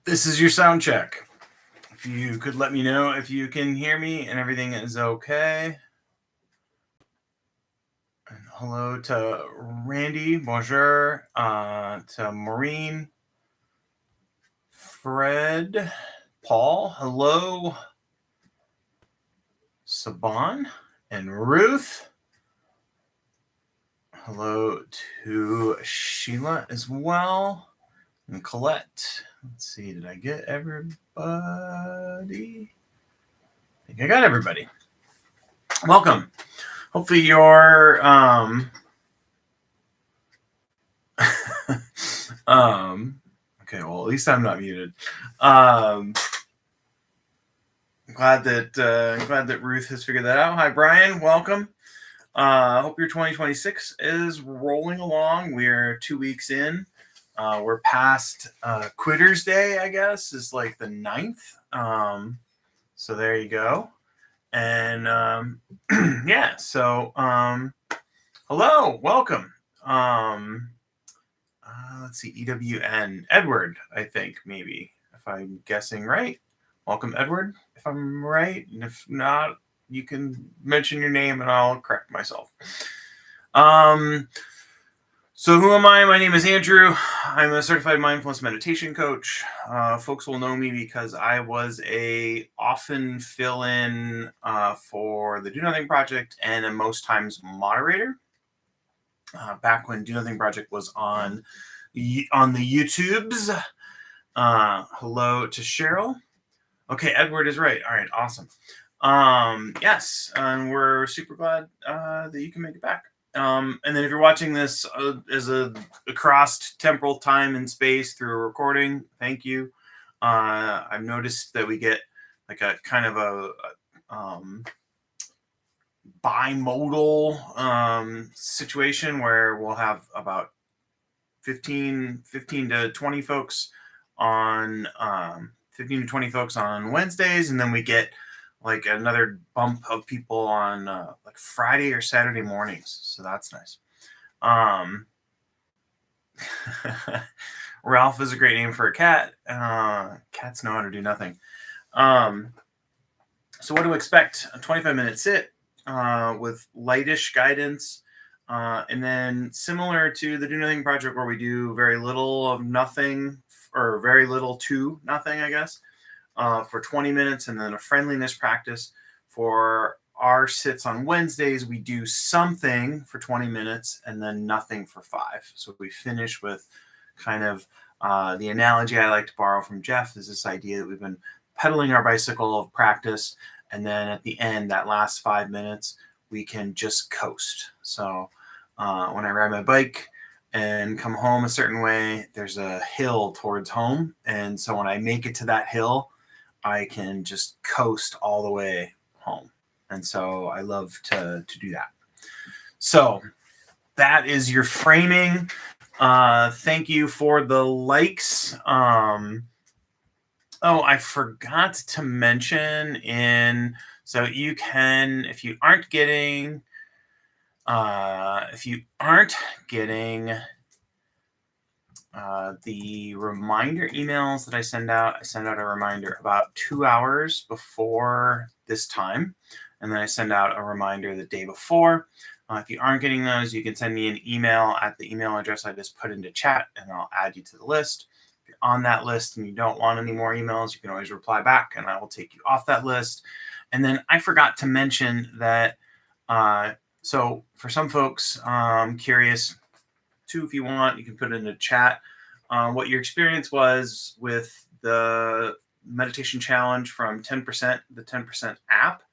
This is your sound check. If you could let me know if you can hear me and everything is okay. And hello to Randy, bonjour, to Maureen, Fred, Paul, hello, Saban, and Ruth. Hello to Sheila as well, and Colette. Let's see, did I get everybody? I think I got everybody. Welcome. Hopefully you're okay, well at least I'm not muted. Glad that Ruth has figured that out. Hi Brian, welcome. Hope your 2026 is rolling along. We're 2 weeks in. We're past Quitters Day, I guess, is like the 9th. So there you go. And yeah, so hello, welcome. Let's see, EWN, Edward, I think, maybe, if I'm guessing right. Welcome, Edward, if I'm right. And if not, you can mention your name and I'll correct myself. So who am I? My name is Andrew. I'm a certified mindfulness meditation coach. Folks will know me because I was a often fill-in for the Do Nothing Project and a most times moderator. Back when Do Nothing Project was on the YouTubes. Hello to Cheryl. Okay, Edward is right. All right, awesome. Yes, and we're super glad that you can make it back. And then if you're watching this as across temporal time and space through a recording, thank you. I've noticed that we get like a kind of a bimodal situation where we'll have about 15 to 20 folks on 15 to 20 folks on Wednesdays, and then we get like another bump of people on like Friday or Saturday mornings. So that's nice. Ralph is a great name for a cat. Cats know how to do nothing. So what to expect? A 25-minute sit with lightish guidance. And then similar to the Do Nothing Project, where we do very little of nothing, or very little to nothing, I guess, for 20 minutes, and then a friendliness practice. For our sits on Wednesdays, we do something for 20 minutes and then nothing for 5. So we finish with kind of the analogy I like to borrow from Jeff is this idea that we've been pedaling our bicycle of practice, and then at the end, that last 5 minutes, we can just coast. So when I ride my bike and come home a certain way, there's a hill towards home. And so when I make it to that hill, I can just coast all the way home. And so I love to do that. So that is your framing. Thank you for the likes. Oh, I forgot to mention so you can, if you aren't getting the reminder emails that I send out a reminder about 2 hours before this time, and then I send out a reminder the day before. If you aren't getting those, you can send me an email at the email address I just put into chat, and I'll add you to the list. If you're on that list and you don't want any more emails, you can always reply back, and I will take you off that list. And then I forgot to mention that so for some folks, I'm curious too, if you want, you can put it in the chat what your experience was with the meditation challenge from 10%, the 10% app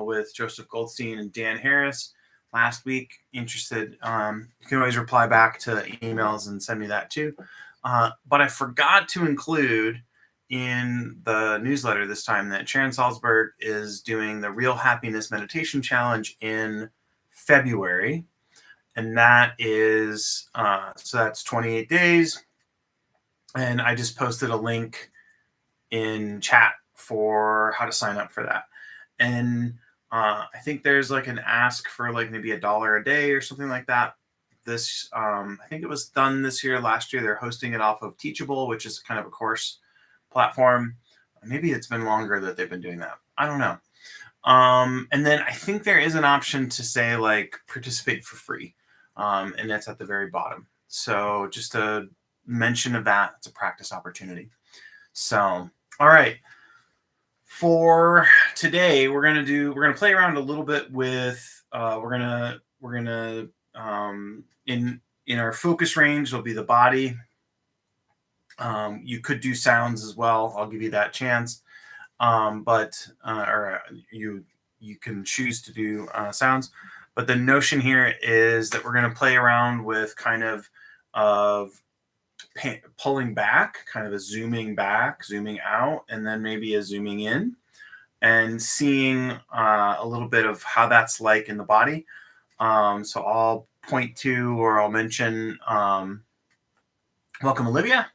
with Joseph Goldstein and Dan Harris last week. Interested, you can always reply back to emails and send me that too. But I forgot to include in the newsletter this time that Sharon Salzberg is doing the Real Happiness Meditation Challenge in February. And that is, so that's 28 days. And I just posted a link in chat for how to sign up for that. And I think there's like an ask for like maybe $1 a day or something like that. I think it was done this year. Last year, they're hosting it off of Teachable, which is kind of a course platform. Maybe it's been longer that they've been doing that. I don't know. And then I think there is an option to say like participate for free. And that's at the very bottom. So just a mention of that. It's a practice opportunity. So, all right. For today, we're gonna play around a little bit with in our focus range will be the body. You could do sounds as well. I'll give you that chance. But or you can choose to do sounds. But the notion here is that we're going to play around with kind of pulling back, kind of a zooming back, zooming out, and then maybe a zooming in, and seeing a little bit of how that's like in the body. So I'll point to or I'll mention, welcome, Olivia.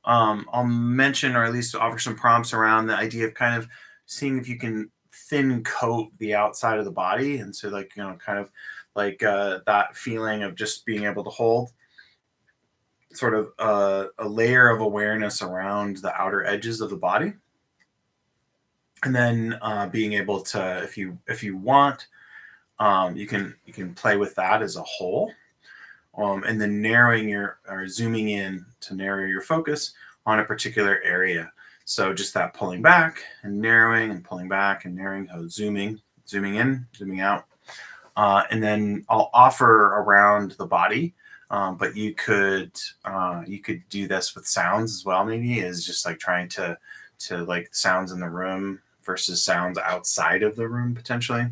I'll mention or at least offer some prompts around the idea of kind of seeing if you can thin coat the outside of the body. And so like, kind of like that feeling of just being able to hold sort of a layer of awareness around the outer edges of the body. And then being able to, if you want, you can play with that as a whole. And then narrowing or zooming in to narrow your focus on a particular area. So just that pulling back and narrowing and pulling back and narrowing, zooming in, zooming out. And then I'll offer around the body, but you could do this with sounds as well. Maybe is just like trying to like sounds in the room versus sounds outside of the room potentially.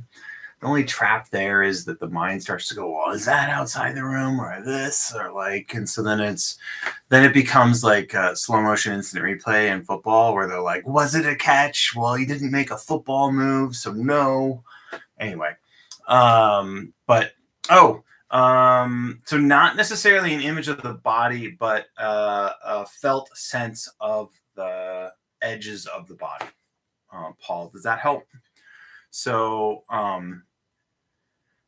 The only trap there is that the mind starts to go, well, is that outside the room or this or like, and so then it becomes like a slow motion instant replay in football where they're like, was it a catch? Well, he didn't make a football move, so no. Anyway, so not necessarily an image of the body, but a felt sense of the edges of the body. Paul, does that help? So,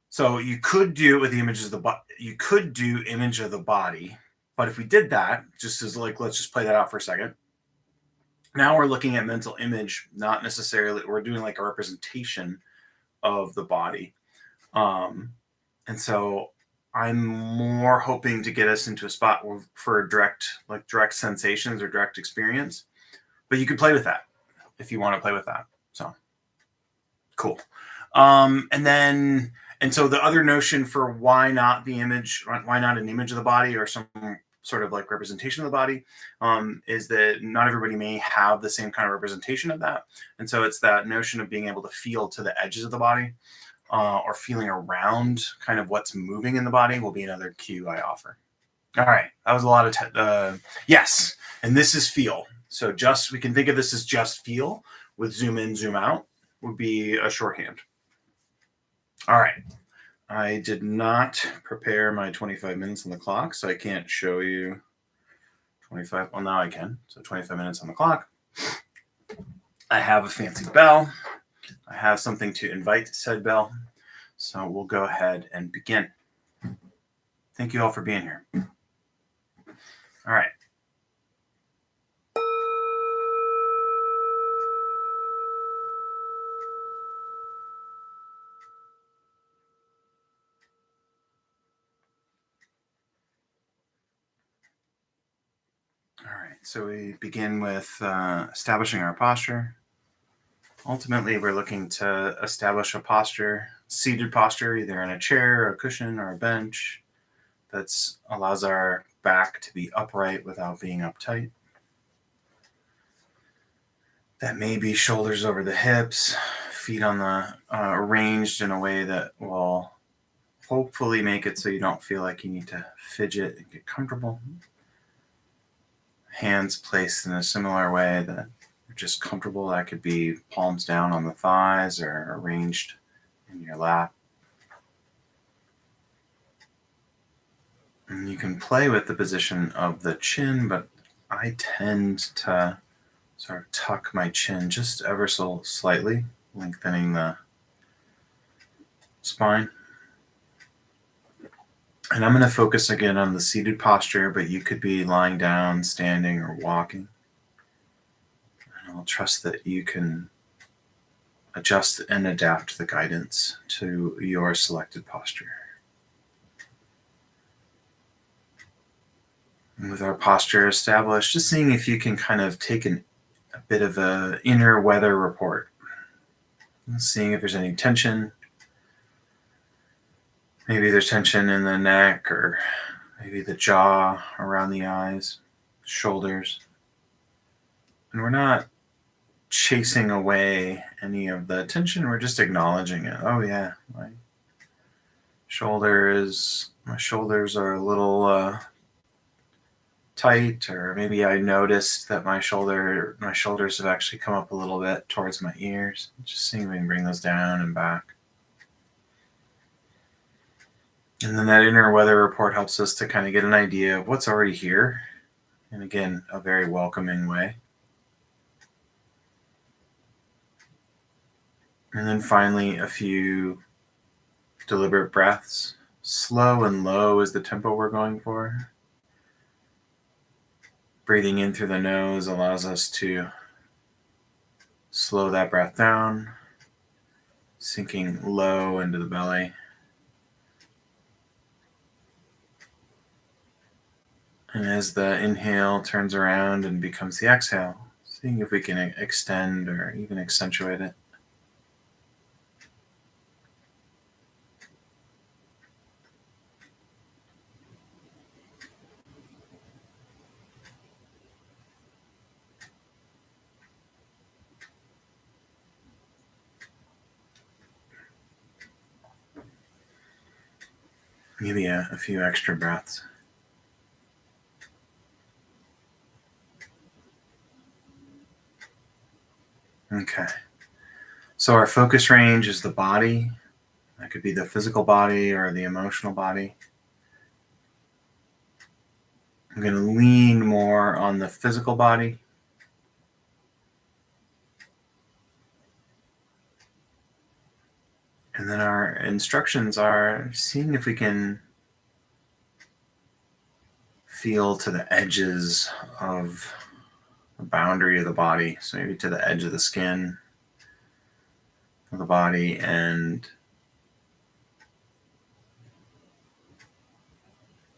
so you could do it with the images of the body. You could do image of the body, but if we did that, just as like, let's just play that out for a second. Now we're looking at mental image, not necessarily, we're doing like a representation of the body. And so I'm more hoping to get us into a spot for direct sensations or direct experience, but you could play with that if you want to play with that. So cool. And so the other notion for why not an image of the body or some sort of like representation of the body is that not everybody may have the same kind of representation of that. And so it's that notion of being able to feel to the edges of the body or feeling around kind of what's moving in the body will be another cue I offer. All right. That was a lot of, yes. And this is feel. So we can think of this as just feel with zoom in, zoom out would be a shorthand. All right. I did not prepare my 25 minutes on the clock, so I can't show you 25. Well, now I can. So 25 minutes on the clock. I have a fancy bell. I have something to invite said bell. So we'll go ahead and begin. Thank you all for being here. All right. All right, so we begin with establishing our posture. Ultimately, we're looking to establish a posture, seated posture, either in a chair, a cushion, or a bench that allows our back to be upright without being uptight. That may be shoulders over the hips, feet on the arranged in a way that will hopefully make it so you don't feel like you need to fidget and get comfortable. Hands placed in a similar way that you're just comfortable. That could be palms down on the thighs or arranged in your lap. And you can play with the position of the chin, but I tend to sort of tuck my chin just ever so slightly, lengthening the spine. And I'm going to focus again on the seated posture, but you could be lying down, standing, or walking. I'll trust that you can adjust and adapt the guidance to your selected posture. And with our posture established, just seeing if you can kind of take a bit of an inner weather report. Seeing if there's any tension. Maybe there's tension in the neck, or maybe the jaw, around the eyes, shoulders. And we're not chasing away any of the tension, we're just acknowledging it. Oh yeah, my shoulders are a little tight, or maybe I noticed that my shoulders have actually come up a little bit towards my ears. Just seeing if we can bring those down and back. And then that inner weather report helps us to kind of get an idea of what's already here. And again, a very welcoming way. And then finally, a few deliberate breaths. Slow and low is the tempo we're going for. Breathing in through the nose allows us to slow that breath down, sinking low into the belly. And as the inhale turns around and becomes the exhale, seeing if we can extend or even accentuate it. Maybe a few extra breaths. Okay. So our focus range is the body. That could be the physical body or the emotional body. I'm going to lean more on the physical body. And then our instructions are seeing if we can feel to the edges of the boundary of the body. So maybe to the edge of the skin of the body, and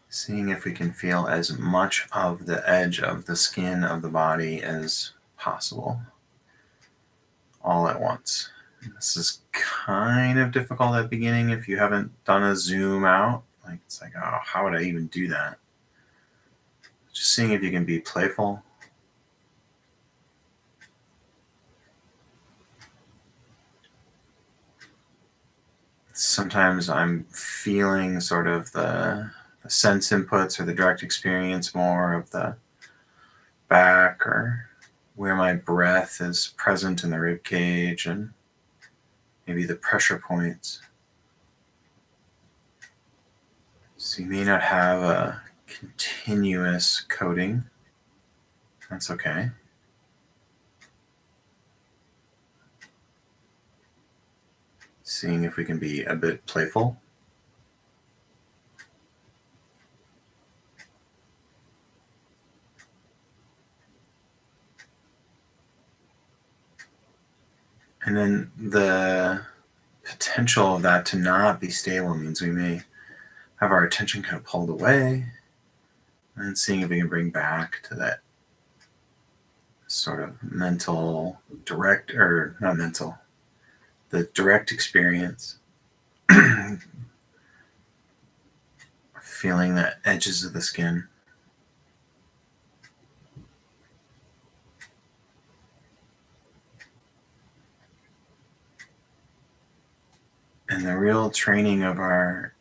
seeing if we can feel as much of the edge of the skin of the body as possible all at once. This is kind of difficult at the beginning if you haven't done a zoom out. Like, it's like, oh, how would I even do that? Just seeing if you can be playful. Sometimes I'm feeling sort of the sense inputs or the direct experience more of the back, or where my breath is present in the rib cage, and maybe the pressure points. So you may not have a continuous coding. That's okay. Seeing if we can be a bit playful. And then the potential of that to not be stable means we may have our attention kind of pulled away, and seeing if we can bring back to that sort of mental direct, or not mental, the direct experience. Feeling the edges of the skin. And the real training of our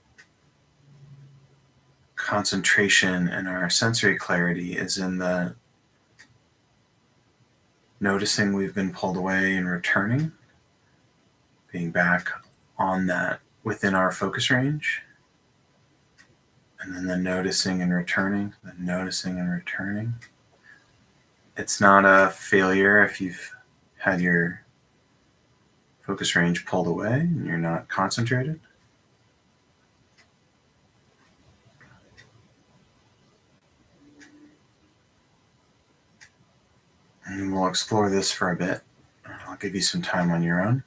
concentration and our sensory clarity is in the noticing we've been pulled away and returning, being back on that within our focus range, and then the noticing and returning, the noticing and returning. It's not a failure if you've had your focus range pulled away and you're not concentrated. And we'll explore this for a bit. I'll give you some time on your own.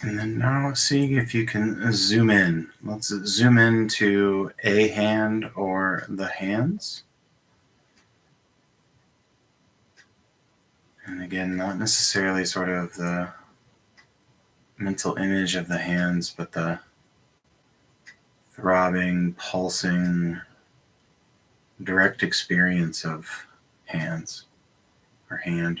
And then now see if you can zoom in. Let's zoom into a hand or the hands. And again, not necessarily sort of the mental image of the hands, but the throbbing, pulsing, direct experience of hands or hand.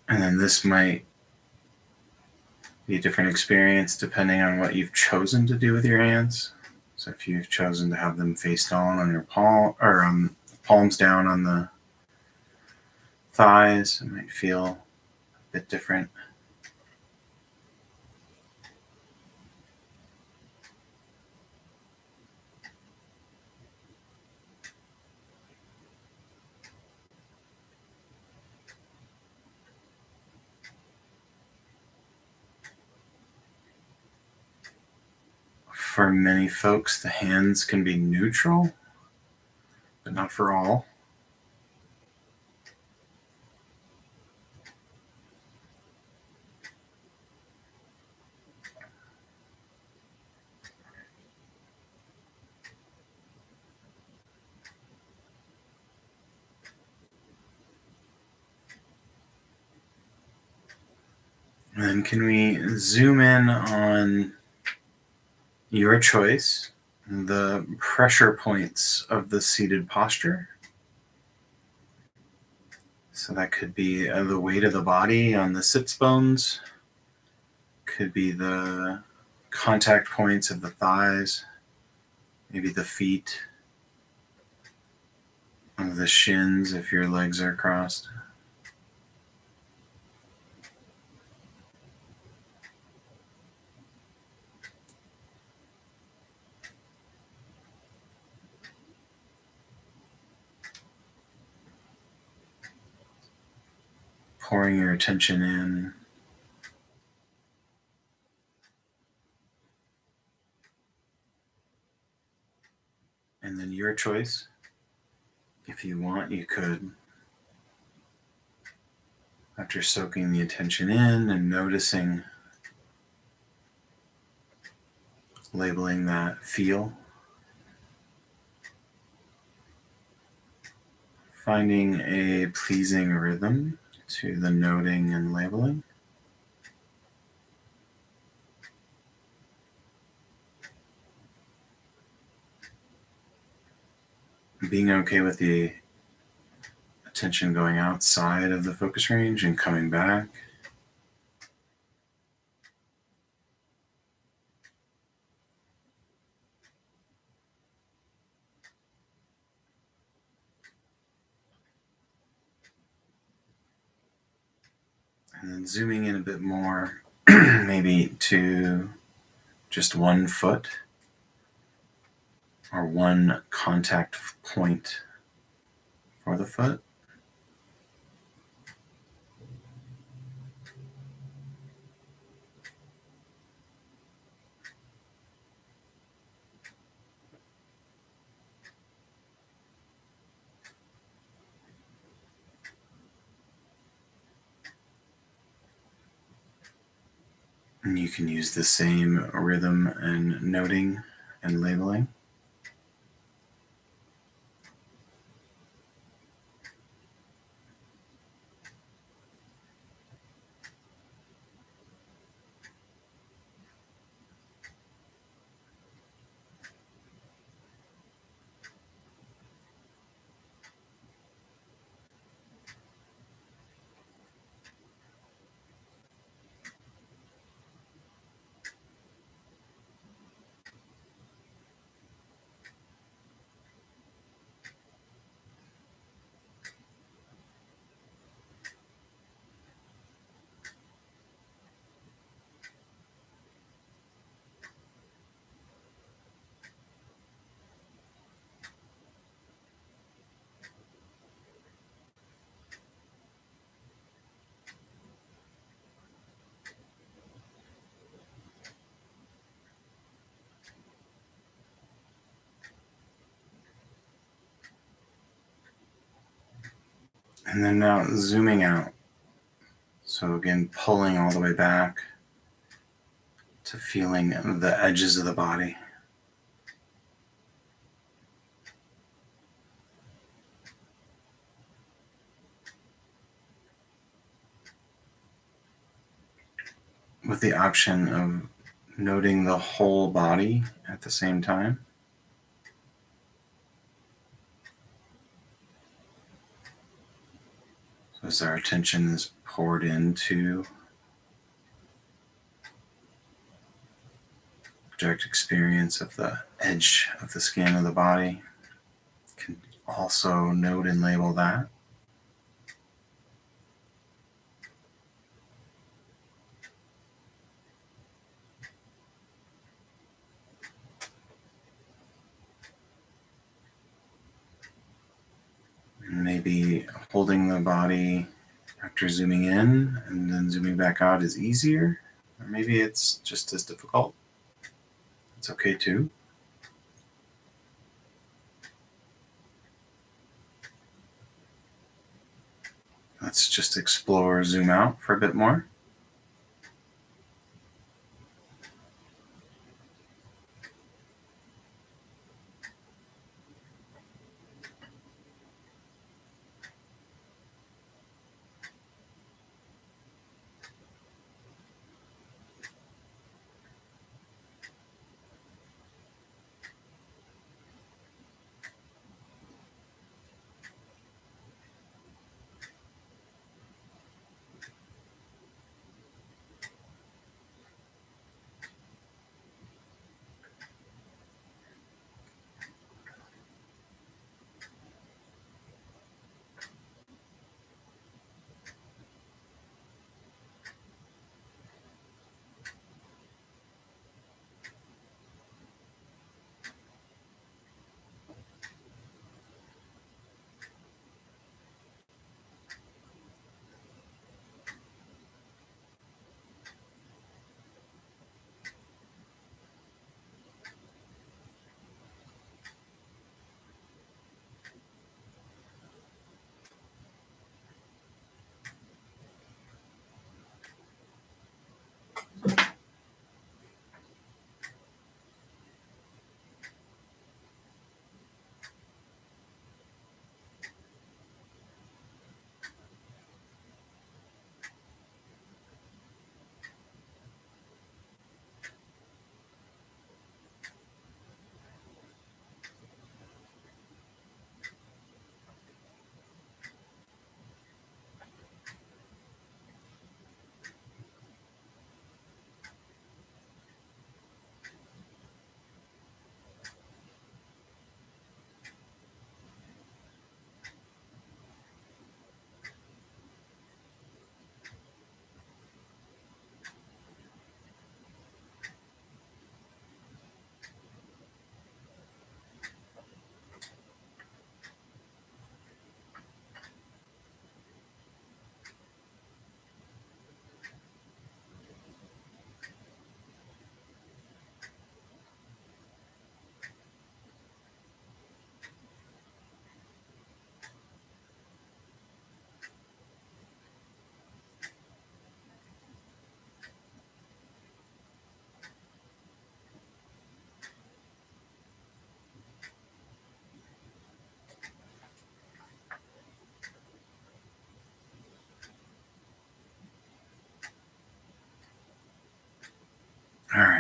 And then this might be a different experience depending on what you've chosen to do with your hands. So if you've chosen to have them face down on your palm or palms down on the thighs, it might feel a bit different. For many folks, the hands can be neutral, but not for all. And then can we zoom in on your choice, the pressure points of the seated posture? So that could be the weight of the body on the sits bones, could be the contact points of the thighs, maybe the feet, of the shins if your legs are crossed. Pouring your attention in. And then your choice. If you want, you could, after soaking the attention in and noticing, labeling that feel, finding a pleasing rhythm to the noting and labeling. Being okay with the attention going outside of the focus range and coming back. And then zooming in a bit more, maybe to just one foot or one contact point for the foot. And you can use the same rhythm and noting and labeling. And then now zooming out. So again, pulling all the way back to feeling the edges of the body. With the option of noting the whole body at the same time. So as our attention is poured into direct experience of the edge of the skin of the body, can also note and label that. Maybe holding the body after zooming in and then zooming back out is easier, or maybe it's just as difficult. It's okay too. Let's just explore zoom out for a bit more.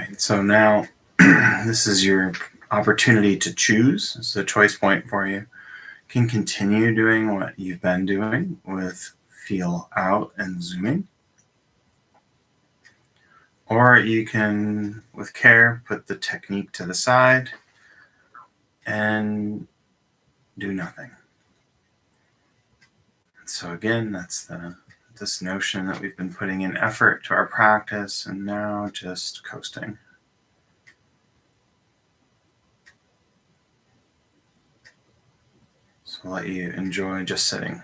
right, so now this is your opportunity to choose. It's a choice point for you. You can continue doing what you've been doing with feel out and zooming. Or you can, with care, put the technique to the side and do nothing. So again, that's this notion that we've been putting in effort to our practice and now just coasting. So I'll let you enjoy just sitting.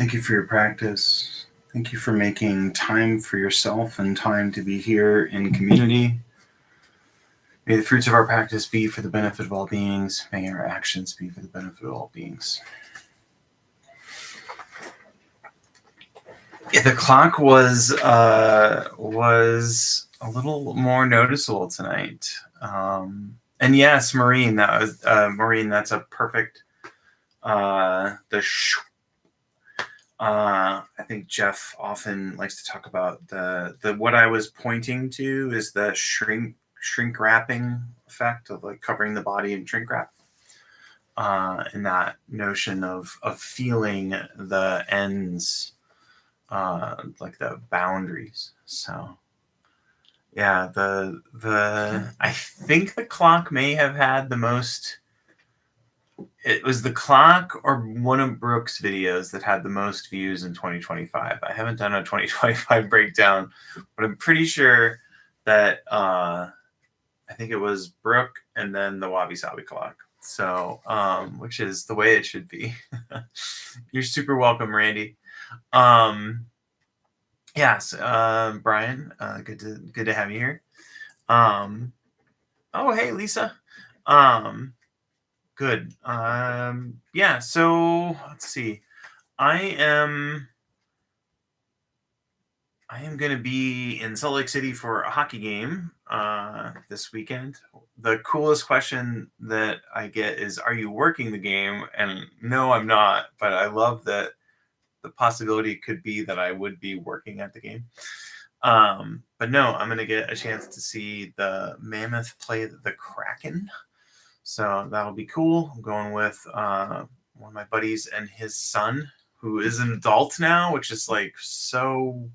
Thank you for your practice. Thank you for making time for yourself and time to be here in community. May the fruits of our practice be for the benefit of all beings. May our actions be for the benefit of all beings. Yeah, the clock was a little more noticeable tonight. And yes, Maureen, Maureen. That's a perfect. I think Jeff often likes to talk about the what I was pointing to is the shrink wrapping effect of like covering the body in shrink wrap. And that notion of feeling the ends, like the boundaries. So yeah, I think the clock may have had the most. It was the clock or one of Brooke's videos that had the most views in 2025. I haven't done a 2025 breakdown, but I'm pretty sure that I think it was Brooke and then the Wabi Sabi clock. So, which is the way it should be. You're super welcome, Randy. Yes, Brian, good to have you here. Oh, hey, Lisa. Good. Yeah, so let's see. I am going to be in Salt Lake City for a hockey game this weekend. The coolest question that I get is, are you working the game? And no, I'm not, but I love that the possibility could be that I would be working at the game. But no, I'm going to get a chance to see the Mammoth play the Kraken. So that'll be cool. I'm going with one of my buddies and his son, who is an adult now, which is like so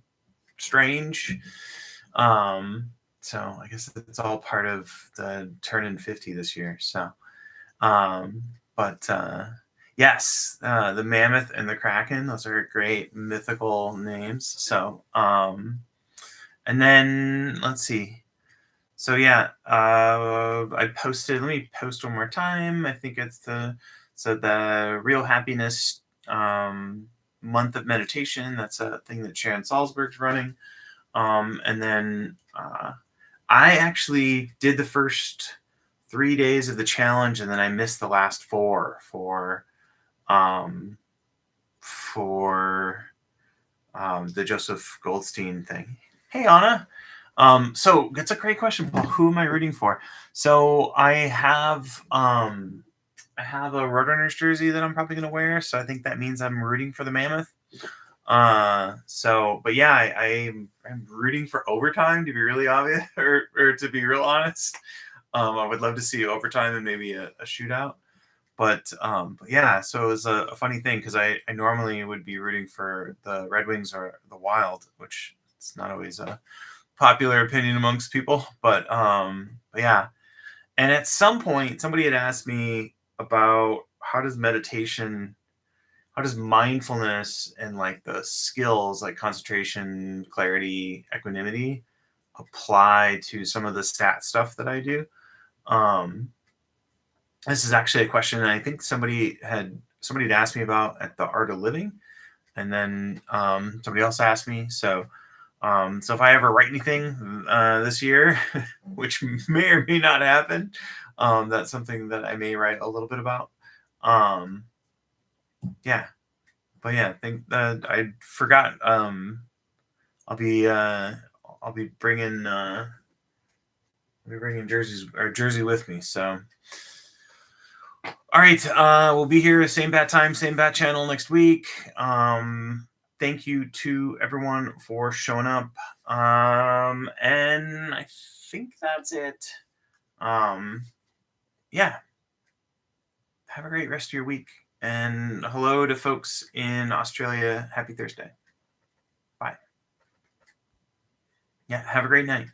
strange. So I guess it's all part of the turning 50 this year. So, yes, the Mammoth and the Kraken, those are great mythical names. So, and then let's see. So yeah, I posted. Let me post one more time. I think it's the Real Happiness month of meditation. That's a thing that Sharon Salzberg's running. And then I actually did the first 3 days of the challenge, and then I missed the last 4 for the Joseph Goldstein thing. Hey, Anna. So that's a great question, Paul. Who am I rooting for? So I have a Roadrunners jersey that I'm probably going to wear. So I think that means I'm rooting for the Mammoth. But yeah, I'm rooting for overtime, to be really obvious, or to be real honest. I would love to see overtime and maybe a shootout. But yeah, so it was a funny thing because I normally would be rooting for the Red Wings or the Wild, which it's not always a popular opinion amongst people. But yeah. And at some point, somebody had asked me about how does mindfulness and like the skills like concentration, clarity, equanimity apply to some of the stat stuff that I do. This is actually a question that I think somebody had asked me about at the Art of Living, and then somebody else asked me. So if I ever write anything this year, which may or may not happen, that's something that I may write a little bit about. Yeah, but yeah, I think that I forgot. I'll be bringing jersey with me. So. All right, we'll be here same bat time, same bat channel next week. Thank you to everyone for showing up. And I think that's it. Yeah. Have a great rest of your week. And hello to folks in Australia. Happy Thursday. Bye. Yeah, have a great night.